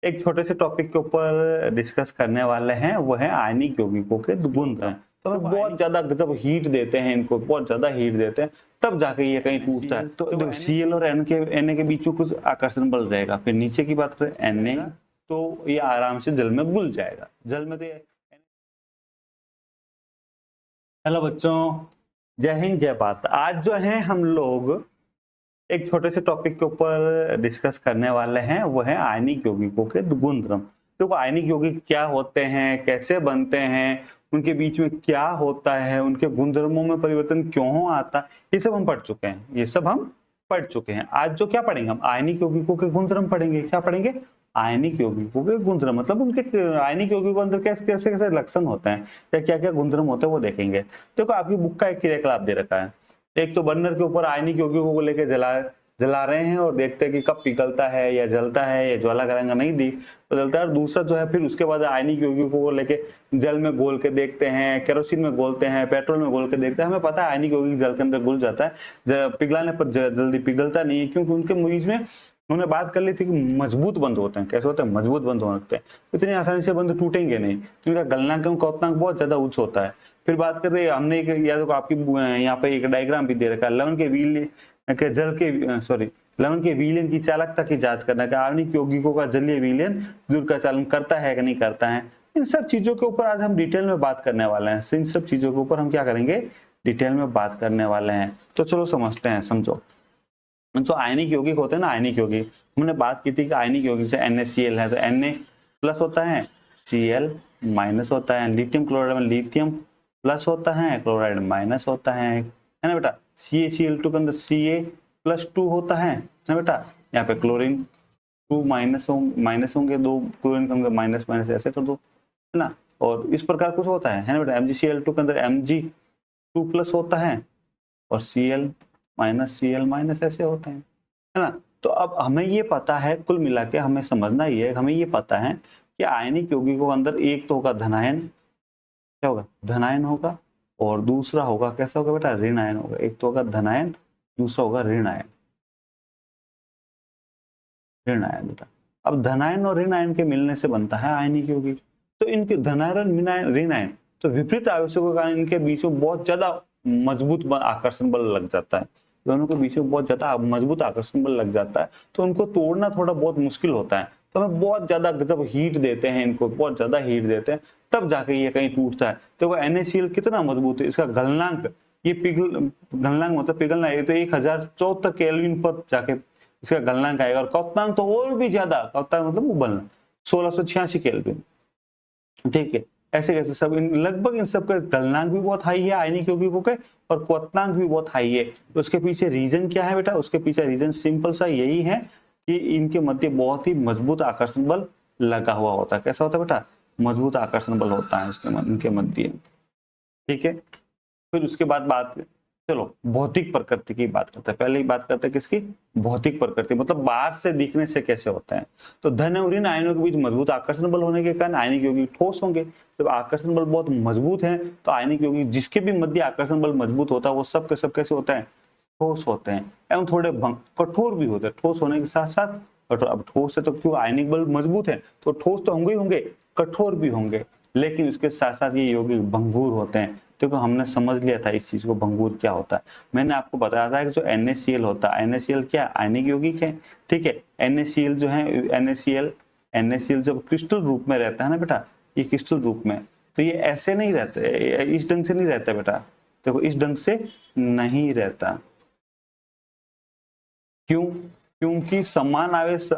एक छोटे से टॉपिक के ऊपर डिस्कस करने वाले हैं, वो है आयनिक यौगिकों के गुण। तो हमें बहुत ज्यादा जब हीट देते हैं, इनको बहुत ज्यादा हीट देते हैं, तब जाके ये कहीं टूटता है। तो देखो Cl और Na के बीच में कुछ आकर्षण बल रहेगा। फिर नीचे की बात करें Na, तो ये आराम से जल में घुल जाएगा। जल में तो ये हेलो बच्चों, जय हिंद जय भारत। आज जो है हम लोग एक छोटे से टॉपिक के ऊपर डिस्कस करने वाले हैं, वो है आयनिक यौगिकों के गुणधर्म। तो आयनिक यौगिक क्या होते हैं, कैसे बनते हैं, उनके बीच में क्या होता है, उनके गुणधर्मों में परिवर्तन क्यों आता है, ये सब हम पढ़ चुके हैं। आज जो क्या पढ़ेंगे, हम आयनिक यौगिकों के गुणधर्म पढ़ेंगे। क्या पढ़ेंगे? आयनिक यौगिकों के गुणधर्म, मतलब उनके आयनिक यौगिकों के अंदर कैसे कैसे कैसे लक्षण होते हैं या क्या क्या गुणधर्म होते हैं, वो देखेंगे। देखो आपकी बुक का एक क्रियाकलाप दे रखा है। एक तो बर्नर के ऊपर आयनिक यौगिकों को लेकर जला रहे हैं और देखते हैं कि कब पिघलता है या जलता है, या ज्वाला करांगा नहीं दी तो जलता है। और दूसरा जो है, फिर उसके बाद आयनिक यौगिकों को लेके जल में घोल के देखते हैं, केरोसिन में घोलते हैं, पेट्रोल में घोल के देखते हैं। हमें पता है आयनिक यौगिक जल के अंदर घुल जाता है, पिघलाने पर जल्दी पिघलता नहीं है, क्योंकि उनके बीच में हमने बात कर ली थी कि मजबूत बंध होते हैं। कैसे होते हैं? मजबूत बंध होते हैं। इतनी आसानी से बंध टूटेंगे नहीं, तो इनका गलनांक क्वथनांक बहुत ज्यादा उच्च होता है। फिर बात कर रहे हैं हमने या तो आपकी यहाँ पे एक डायग्राम भी दे रखा है, लवण के विलयन के जल के लवण के विलयन की चालकता की जांच करना, कि आयनिक यौगिकों का जलीय विलयन विद्युत का चालन करता है कि नहीं करता है। इन सब चीजों के ऊपर आज हम डिटेल में बात करने वाले हैं। इन सब चीजों के ऊपर हम क्या करेंगे? डिटेल में बात करने वाले हैं। तो चलो समझते हैं, समझो। जो आयनिक यौगिक होते हैं ना, आयनिक यौगिक हमने बात की थी कि आयनिक यौगिक से NaCl है तो Na प्लस होता है, Cl माइनस होता है। लिथियम क्लोराइड में लिथियम प्लस होता है, क्लोराइड माइनस होता है ना बेटा। CaCl2 के अंदर Ca+2 होता है ना बेटा। यहाँ पे क्लोरीन 2 माइनस होंगे, 2 क्लोरीन होंगे, माइनस माइनस ऐसे कर दो, है ना। और इस प्रकार कुछ होता है ना बेटा। MgCl2 के अंदर Mg2+ होता है और Cl माइनस ऐसे होते हैं, है ना। तो अब हमें ये पता है, कुल मिला के हमें समझना ये है, हमें ये पता है कि आयनिक यौगिकों के अंदर एक तो होगा धनायन, क्या होगा? धनायन होगा। और दूसरा होगा कैसा होगा बेटा? ऋण आयन होगा। एक तो होगा धनायन, दूसरा होगा ऋण आयन। ऋण आयन बेटा, अब धनायन और ऋण आयन के मिलने से बनता है आयनिक यौगिक। तो इनके धनायन और ऋण आयन तो विपरीत आवेशों के कारण इनके बीच में बहुत ज्यादा मजबूत आकर्षण बल लग जाता है। दोनों के बीच में बहुत ज्यादा मजबूत आकर्षण बल लग जाता है, तो उनको तोड़ना थोड़ा बहुत मुश्किल होता है। तो हमें बहुत ज्यादा जब हीट देते हैं, इनको बहुत ज्यादा हीट देते हैं, तब जाके ये कहीं टूटता है। तो वो NaCl कितना मजबूत है, इसका गलनांक, ये गलनांक मतलब पिघलना, ये तो 1074 केल्विन पर जाके इसका गलनांक आएगा। और क्वथनांक तो और भी ज्यादा, क्वथनांक मतलब उबलना, 1686 केल्विन। ठीक है, ऐसे कैसे सब लगभग इन सब का गलनांक भी बहुत हाई है आयनिक यौगिकों के, और क्वथनांक भी बहुत हाई है। तो उसके पीछे रीजन क्या है बेटा? उसके पीछे रीजन सिंपल सा यही है कि इनके मध्य बहुत ही मजबूत आकर्षण बल लगा हुआ होता है। कैसा होता है बेटा? मजबूत आकर्षण बल होता है इनके मध्य। ठीक है, फिर उसके बाद चलो भौतिक प्रकृति की बात करते हैं। पहले ही बात करते हैं किसकी? भौतिक प्रकृति, मतलब बाहर से दिखने से कैसे होता है। तो धन और ऋण आयनों के बीच मजबूत आकर्षण बल होने के कारण आयनिक यौगिक ठोस होंगे। जब आकर्षण बल बहुत मजबूत है तो आयनिक यौगिक जिसके भी मध्य आकर्षण बल मजबूत होता है, वो सब के सब कैसे होते हैं? ठोस होते हैं, एवं थोड़े कठोर भी होते हैं। ठोस होने के साथ साथ कठोर। अब ठोस है तो क्यों? आयनिक बल मजबूत है तो ठोस तो होंगे ही होंगे, कठोर भी होंगे। लेकिन उसके साथ साथ ये यौगिक भंगुर होते हैं। देखो हमने समझ लिया था इस चीज को, भंगुर क्या होता है। मैंने आपको बताया था कि जो NaCl होता है, NaCl क्या? आयनिक यौगिक है। ठीक है, NaCl जो है, NaCl जब क्रिस्टल रूप में रहता है ना बेटा, ये क्रिस्टल रूप में, तो ये ऐसे नहीं रहते, इस ढंग से नहीं रहता बेटा। देखो इस ढंग से नहीं रहता। क्यों? क्योंकि समान आवेश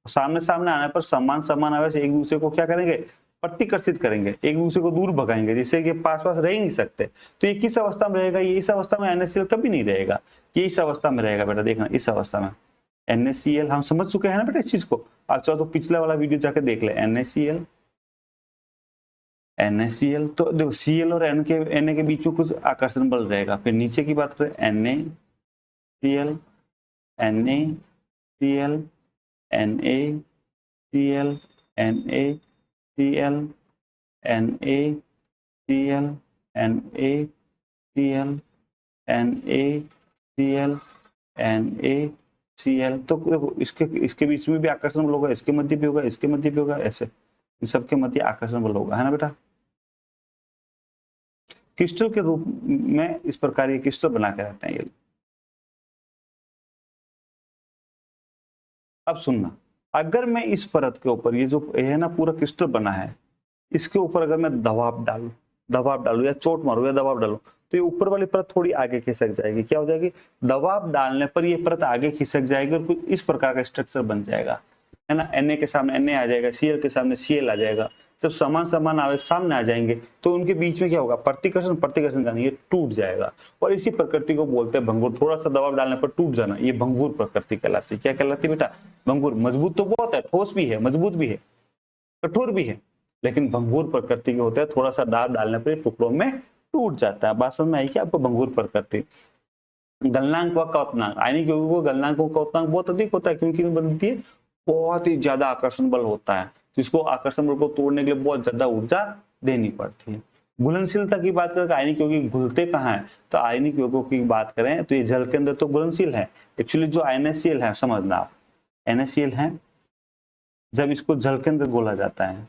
सामने सामने आने पर समान आवेश एक दूसरे को क्या करेंगे? प्रतिकर्षित करेंगे, एक दूसरे को दूर भगाएंगे, जिससे कि पास पास रह ही नहीं सकते। तो ये किस अवस्था में रहेगा? ये इस अवस्था में NaCl कभी नहीं रहेगा, ये इस अवस्था में रहेगा बेटा। देखना इस अवस्था में NaCl, हम समझ चुके हैं ना बेटा इस चीज को। आप चाहो तो पिछला वाला वीडियो जाके देख ले। NaCl तो देखो Cl और Na के बीच में कुछ आकर्षण बल रहेगा। फिर नीचे की बात करें NaCl, NaCl, NaCl, NaCl, NaCl, NaCl, NaCl, NaCl, Cl, तो देखो इसके बीच में भी आकर्षण बल होगा, इसके मध्य भी होगा, इसके मध्य भी होगा, ऐसे इन सबके मध्य आकर्षण बल होगा, है ना बेटा। क्रिस्टल के रूप में इस प्रकार ये क्रिस्टल बना के रहते हैं ये। अब सुनना, अगर मैं इस परत के ऊपर ये जो है ना पूरा क्रिस्टल बना है, इसके ऊपर अगर मैं दबाव डालू या चोट मारू या दबाव डालू, तो ये ऊपर वाली परत थोड़ी आगे खिसक जाएगी। क्या हो जाएगी? दबाव डालने पर ये परत आगे खिसक जाएगी और कुछ इस प्रकार का स्ट्रक्चर बन जाएगा, है ना। Na के सामने Na आ जाएगा, Cl के सामने Cl आ जाएगा। जब समान आवेश सामने आ जाएंगे तो उनके बीच में क्या होगा? प्रतिकर्षण का नहीं, ये टूट जाएगा। और इसी प्रकृति को बोलते हैं भंगुर। थोड़ा सा दबाव डालने पर टूट जाना, ये भंगुर प्रकृति कहलाती है। क्या कहलाती है बेटा? भंगुर। मजबूत तो बहुत है, ठोस भी है, मजबूत भी है, कठोर भी है, लेकिन भंगुर प्रकृति के होते हैं। थोड़ा सा दाब डालने पर टुकड़ों में टूट जाता है। बात समझ में आई क्या आपको? भंगुर प्रकृति। गलनांक व क्वथनांक, आयनिक यौगिकों को गलनांक व क्वथनांक बहुत अधिक होता है, क्योंकि बनती है बहुत ही ज्यादा आकर्षण बल होता है, जिसको आकर्षण बल को तोड़ने के लिए बहुत ज्यादा ऊर्जा देनी पड़ती है। घुलनशीलता की बात करें, आयनिक यौगिक घुलते कहाँ है? तो आयनिक यौगिकों की बात करें तो ये जल के अंदर तो घुलनशील है। एक्चुअली जो NaCl है, समझना आप, NaCl है, जब इसको जल के अंदर घोला जाता है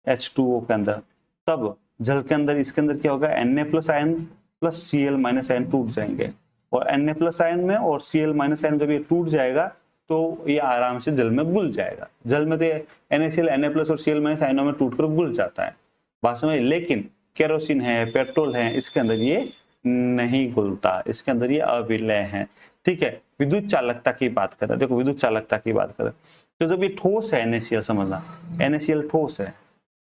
H2O के अंदर, तब जल के अंदर इसके अंदर क्या होगा? Na plus ion plus Cl minus ion टूट जाएंगे, और Na प्लस आयन में और Cl माइनस आयन जब ये टूट जाएगा तो ये आराम से जल में घुल जाएगा। जल में तो NaCl Na प्लस और Cl माइनस आयनों में टूटकर घुल जाता है, बात समझ। लेकिन केरोसिन है, पेट्रोल है, इसके अंदर ये नहीं घुलता, इसके अंदर ये अविलय है, ठीक है। विद्युत चालकता की बात करें, देखो विद्युत चालकता की बात करें तो जब ये ठोस है NaCl, समझना NaCl ठोस है,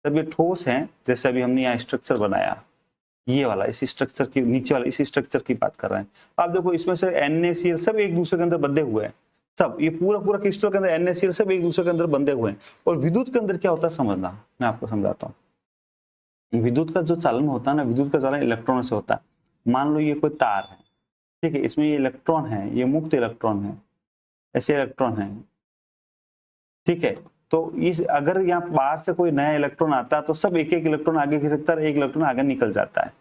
जब ये ठोस है, जैसे अभी हमने यहाँ स्ट्रक्चर बनाया, ये वाला, इस स्ट्रक्चर की नीचे वाला इस स्ट्रक्चर की बात कर रहे हैं। आप देखो इसमें से NaCl सब एक दूसरे के अंदर बंधे हुए हैं, सब ये पूरा क्रिस्टल के अंदर NaCl सब एक दूसरे के अंदर बंधे हुए हैं। और विद्युत के अंदर क्या होता है समझना, मैं आपको समझाता हूँ। विद्युत का जो चालन होता है ना, विद्युत का चालन इलेक्ट्रॉन से होता है। मान लो ये कोई तार है, ठीक है, इसमें ये इलेक्ट्रॉन है, ये मुक्त इलेक्ट्रॉन है, ऐसे इलेक्ट्रॉन है, ठीक है। तो इस अगर यहाँ बाहर से कोई नया इलेक्ट्रॉन आता है तो सब एक इलेक्ट्रॉन आगे खिसकता है, एक इलेक्ट्रॉन आगे निकल जाता है,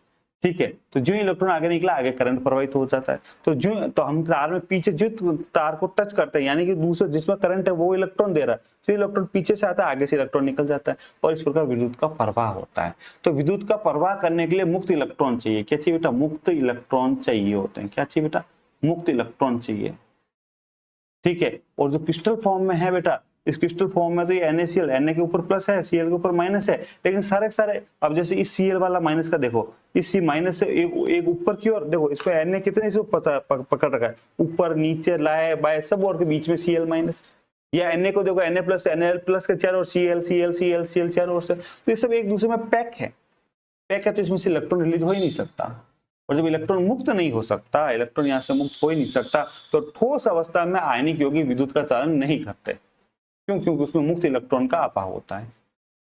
ठीक है। तो जो इलेक्ट्रॉन आगे निकला, आगे करंट प्रवाहित हो जाता है। तो हम तार में पीछे जो तार को टच करते हैं, यानी कि दूसरा जिसमें करंट है वो इलेक्ट्रॉन दे रहा है, तो इलेक्ट्रॉन पीछे से आता है, आगे से इलेक्ट्रॉन निकल जाता है, और इस प्रकार विद्युत का प्रवाह होता है। तो विद्युत का प्रवाह करने के लिए मुक्त इलेक्ट्रॉन चाहिए। क्या चाहिए बेटा? मुक्त इलेक्ट्रॉन चाहिए होते हैं। क्या चाहिए बेटा? मुक्त इलेक्ट्रॉन चाहिए, ठीक है। और जो क्रिस्टल फॉर्म में है बेटा, इस क्रिस्टल फॉर्म में तो ये NaCl, Na के ऊपर प्लस है, Cl के ऊपर माइनस है, लेकिन सारे अब जैसे इस Cl वाला माइनस का देखो, इस C माइनस से एक ऊपर की ओर देखो, इसको Na कितने से पकड़ रखा है, ऊपर नीचे लाए बाय सब, और के बीच में Cl माइनस, या Na को देखो Na प्लस Nl प्लस के चारों ओर Cl चारों ओर से, तो ये सब एक दूसरे में पैक है, तो इसमें से इलेक्ट्रॉन रिलीज हो ही नहीं सकता। और जब इलेक्ट्रॉन मुक्त नहीं हो सकता, इलेक्ट्रॉन यहाँ से मुक्त हो ही नहीं सकता, तो ठोस अवस्था में आयनिक यौगिक विद्युत का चालन नहीं करते। क्यों? क्योंकि उसमें मुक्त इलेक्ट्रॉन का अभाव होता है।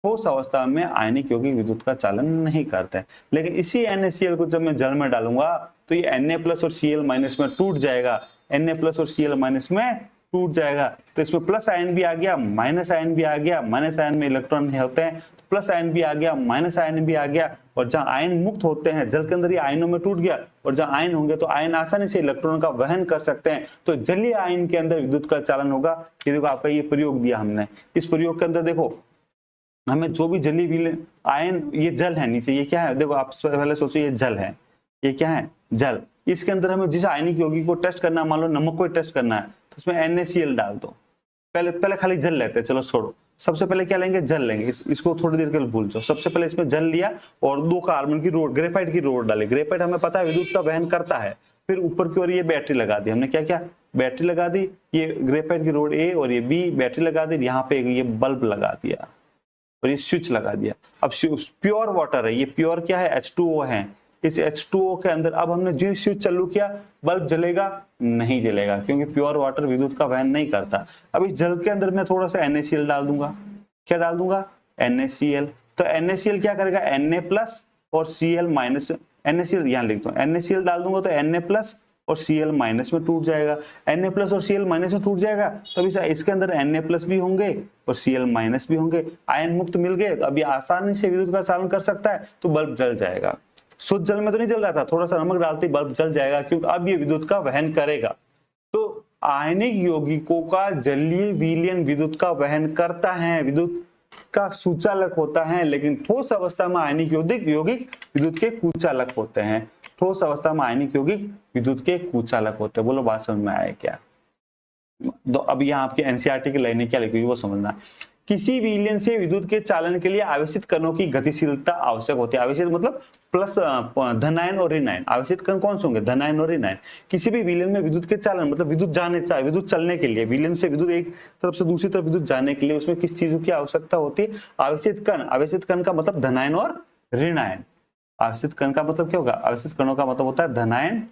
ठोस अवस्था में आयनिक यौगिक विद्युत का चालन नहीं करते। लेकिन इसी NaCl को जब मैं जल में डालूंगा तो ये Na प्लस और Cl माइनस में टूट जाएगा, Na प्लस और Cl माइनस में टूट जाएगा। तो इसमें प्लस आयन भी आ गया, माइनस आयन भी आ गया, माइनस आयन में इलेक्ट्रॉन होते हैं, तो प्लस आयन भी आ गया, माइनस आयन भी आ गया। और जहां आयन मुक्त होते हैं, जल के अंदर ये आयनों में टूट गया, और जहां आयन होंगे तो आयन आसानी से इलेक्ट्रॉन का वहन कर सकते हैं, तो जलीय आयन के अंदर विद्युत का चालन होगा। ये देखो आपका ये प्रयोग दिया हमने, इस प्रयोग के अंदर देखो हमें जो भी जलीय आयन, ये जल है नीचे, ये क्या है देखो, आप पहले सोचो ये जल है, ये क्या है? जल। इसके अंदर हमें जिस आयनिक यौगिक को टेस्ट करना है, मान लो नमक को टेस्ट करना है, तो उसमें NaCl डाल दो। पहले खाली जल लेते हैं, चलो छोड़ो, सबसे पहले क्या लेंगे? जल लेंगे। इसको थोड़ी देर के लिए भूल जाओ। सबसे पहले इसमें जल लिया और 2 कार्बन की रोड, ग्रेफाइट की रोड डाली। ग्रेफाइट हमें पता है विद्युत का वहन करता है। फिर ऊपर की ओर ये बैटरी लगा दी हमने, क्या बैटरी लगा दी, ये ग्रेफाइट की रोड A और ये B, बैटरी लगा दी, यहाँ पे ये बल्ब लगा दिया और ये स्विच लगा दिया। अब प्योर वाटर है, ये प्योर क्या है? H2O है। इस H2O के अंदर अब हमने जो स्विच चालू किया, बल्ब जलेगा? नहीं जलेगा, क्योंकि प्योर वाटर विद्युत का वहन नहीं करता। अब इस जल के अंदर मैं थोड़ा सा NaCl डाल दूंगा। क्या डाल दूंगा? NaCl। तो NaCl क्या करेगा? Na प्लस और Cl माइनस, NaCl यहाँ लिख दो, NaCl डाल दूंगा तो Na प्लस और Cl माइनस में टूट जाएगा। Na प्लस और Cl माइनस में टूट जाएगा, तो अभी इसके अंदर Na प्लस भी होंगे और Cl माइनस भी होंगे, आयन मुक्त मिल गए, तो अभी आसानी से विद्युत का चालन कर सकता है, तो बल्ब जल जाएगा। शुद्ध जल में तो नहीं जल रहा था, थोड़ा सा नमक डालते बल्ब जल जाएगा, क्योंकि अब ये विद्युत का वहन करेगा। तो आयनिक यौगिकों का जलीय विलयन विद्युत का वहन करता है, विद्युत का सुचालक होता है, लेकिन ठोस अवस्था में आयनिक यौगिक विद्युत के कुचालक होते हैं। ठोस अवस्था में आयनिक यौगिक विद्युत के कुचालक होते हैं। बोलो बात समझ में आया क्या? तो अब यहाँ आपकी एनसीईआरटी की लाइनें क्या लिखी हुई वो समझना। किसी विलयन से विद्युत के चालन के लिए आवेशित कणों की गतिशीलता आवश्यक होती है। आवेशित मतलब प्लस धनायन और ऋणायन। आवेशित कण कौन से होंगे? धनायन और ऋणायन। किसी भी विलयन में विद्युत के चालन मतलब विद्युत जाने चाहिए, विद्युत चलने के लिए, विलयन से विद्युत एक तरफ से दूसरी तरफ विद्युत जाने के लिए उसमें किस चीजों की आवश्यकता होती है? आवेशित कण। आवेशित कण का मतलब धनायन और ऋणायन। आवेशित कण का मतलब क्या होगा? आवेशित कणों का मतलब होता है धनायन,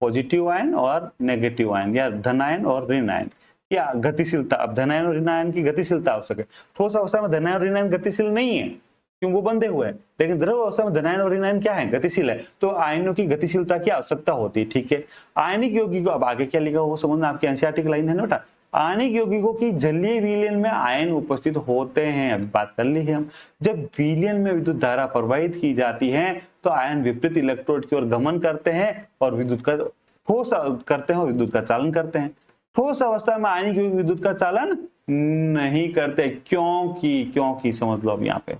पॉजिटिव आयन और नेगेटिव आयन, या धनायन और ऋणायन। क्या गतिशीलता, अब धनायन और ऋणायन की गतिशीलता आवश्यक है। ठोस अवस्था में धनायन और ऋणायन गतिशील नहीं है, क्यों? वो बंधे हुए हैं। लेकिन द्रव अवस्था में धनायन और ऋणायन क्या है? गतिशील है। तो आयनों की गतिशीलता की आवश्यकता होती है। ठीक है, आयनिक यौगिकों, अब आगे क्या लिखा वो समझना, आपकी एनसीईआरटी की लाइन है ना बेटा। आयनिक यौगिकों की जलीय विलयन में आयन उपस्थित होते हैं। अभी बात कर ली है हम। जब विलयन में विद्युत धारा प्रवाहित की जाती है तो आयन विपरीत इलेक्ट्रोड की ओर गमन करते हैं और विद्युत का ठोस करते हैं और विद्युत का चालन करते हैं। ठोस अवस्था में आयनिक यौगिक विद्युत का चालन नहीं करते। क्योंकि समझ लो अब यहाँ पे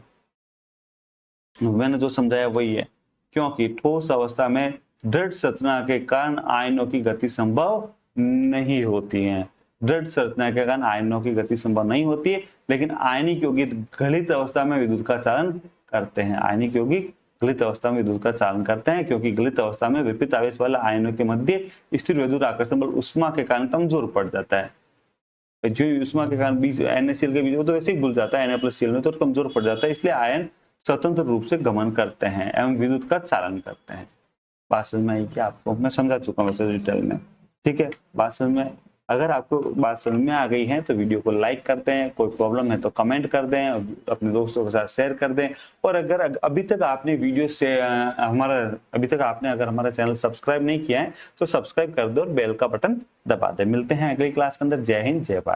मैंने जो समझाया वही है। क्योंकि ठोस अवस्था में दृढ़ संरचना के कारण आयनों की गति संभव नहीं होती है। दृढ़ संरचना के कारण आयनों की गति संभव नहीं होती है, लेकिन आयनिक यौगिक गलित अवस्था में विद्युत का चालन करते हैं। आयनिक यौगिक गलित अवस्था में विद्युत का चालन करते हैं, क्योंकि गलित अवस्था में विपरीत आवेश वाले आयनों के मध्य स्थिर विद्युत आकर्षण बल उष्मा के कारण कमजोर पड़ जाता है। जो उष्मा के कारण बीच NaCl के बीच वो तो वैसे ही घुल जाता है Na+Cl में, तो कमजोर पड़ जाता है। इसलिए आयन स्वतंत्र रूप से गमन करते हैं एवं विद्युत का चालन करते हैं। बात समझ में आई क्या आपको? मैं समझा चुका हूँ वैसे डिटेल में। ठीक है, बात समझ में। अगर आपको बात समझ में आ गई है तो वीडियो को लाइक कर दें, कोई प्रॉब्लम है तो कमेंट कर दें, अपने दोस्तों के साथ शेयर कर दें। और अगर अभी तक आपने वीडियो से अगर हमारा चैनल सब्सक्राइब नहीं किया है तो सब्सक्राइब कर दो और बेल का बटन दबा दें। मिलते हैं अगली क्लास के अंदर। जय हिंद, जय भारत।